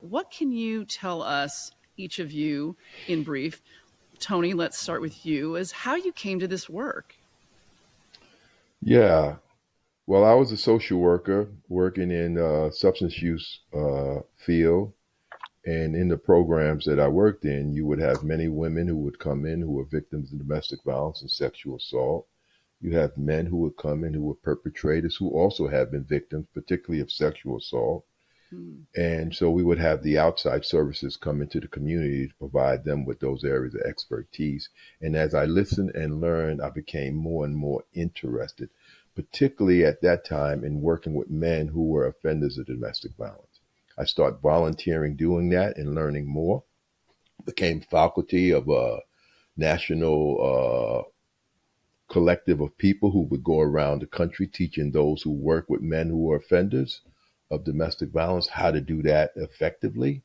what can you tell us, each of you, in brief? Tony, let's start with you, as how you came to this work. Yeah. Well, I was a social worker working in substance use field. And in the programs that I worked in, you would have many women who would come in who were victims of domestic violence and sexual assault. You have men who would come in who were perpetrators who also have been victims, particularly of sexual assault. Hmm. And so we would have the outside services come into the community to provide them with those areas of expertise. And as I listened and learned, I became more and more interested, particularly at that time in working with men who were offenders of domestic violence. I started volunteering doing that and learning more. Became faculty of a national collective of people who would go around the country teaching those who work with men who are offenders of domestic violence how to do that effectively.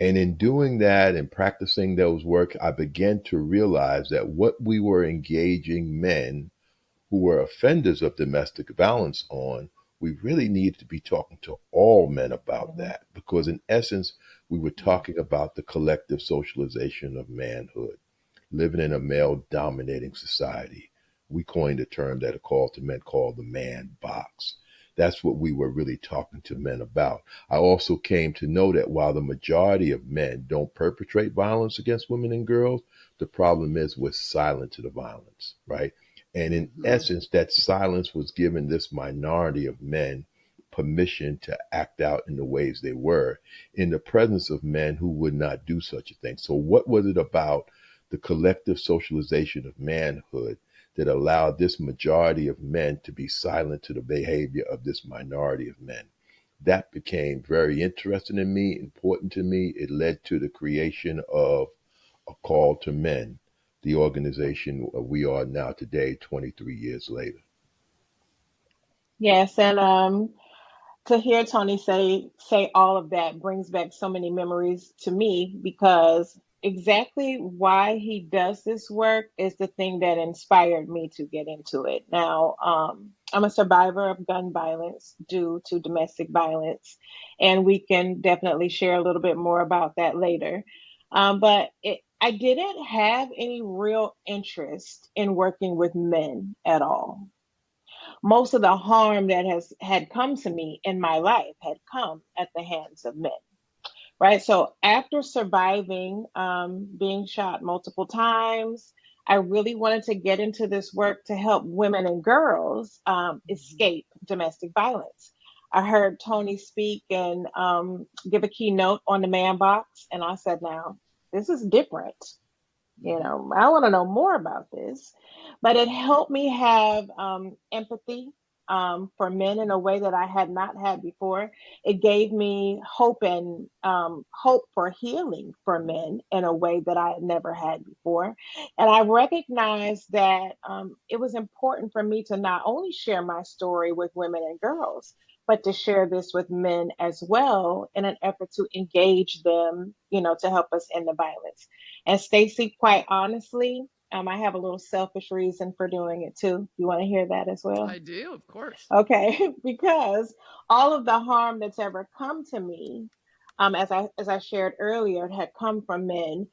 And in doing that and practicing those work, I began to realize that what we were engaging men who were offenders of domestic violence on, we really needed to be talking to all men about that, because in essence, we were talking about the collective socialization of manhood, living in a male dominating society. We coined a term that a call to men called the man box. That's what we were really talking to men about. I also came to know that while the majority of men don't perpetrate violence against women and girls, the problem is we're silent to the violence, right? And in essence, that silence was giving this minority of men permission to act out in the ways they were in the presence of men who would not do such a thing. So what was it about the collective socialization of manhood that allowed this majority of men to be silent to the behavior of this minority of men? That became very interesting to me, important to me. It led to the creation of A Call to Men, the organization we are now today, 23 years later. Yes, and to hear Tony say all of that brings back so many memories to me, because exactly why he does this work is the thing that inspired me to get into it. Now, I'm a survivor of gun violence due to domestic violence, and we can definitely share a little bit more about that later. I didn't have any real interest in working with men at all. Most of the harm that has had come to me in my life had come at the hands of men, right? So after surviving being shot multiple times, I really wanted to get into this work to help women and girls escape domestic violence. I heard Tony speak and give a keynote on the man box, and I said, now, this is different. I want to know more about this. But it helped me have empathy for men in a way that I had not had before. It gave me hope and hope for healing for men in a way that I had never had before. And I recognized that it was important for me to not only share my story with women and girls, but to share this with men as well in an effort to engage them, to help us end the violence. And Stacy, quite honestly, I have a little selfish reason for doing it too. You want to hear that as well? I do, of course. Okay, because all of the harm that's ever come to me, as I shared earlier, had come from men.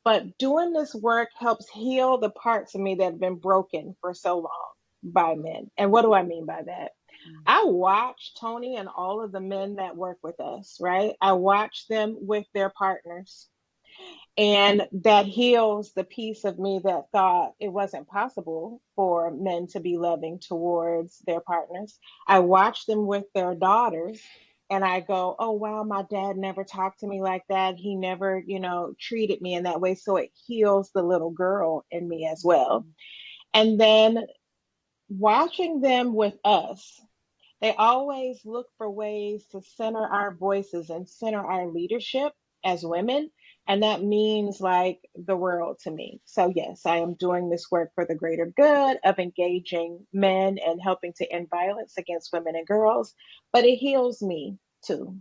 But doing this work helps heal the parts of me that have been broken for so long by men. And what do I mean by that? I watch Tony and all of the men that work with us, right? I watch them with their partners. And that heals the piece of me that thought it wasn't possible for men to be loving towards their partners. I watch them with their daughters and I go, oh, wow, my dad never talked to me like that. He never, treated me in that way. So it heals the little girl in me as well. And then watching them with us, they always look for ways to center our voices and center our leadership as women. And that means like the world to me. So, yes, I am doing this work for the greater good of engaging men and helping to end violence against women and girls, but it heals me too.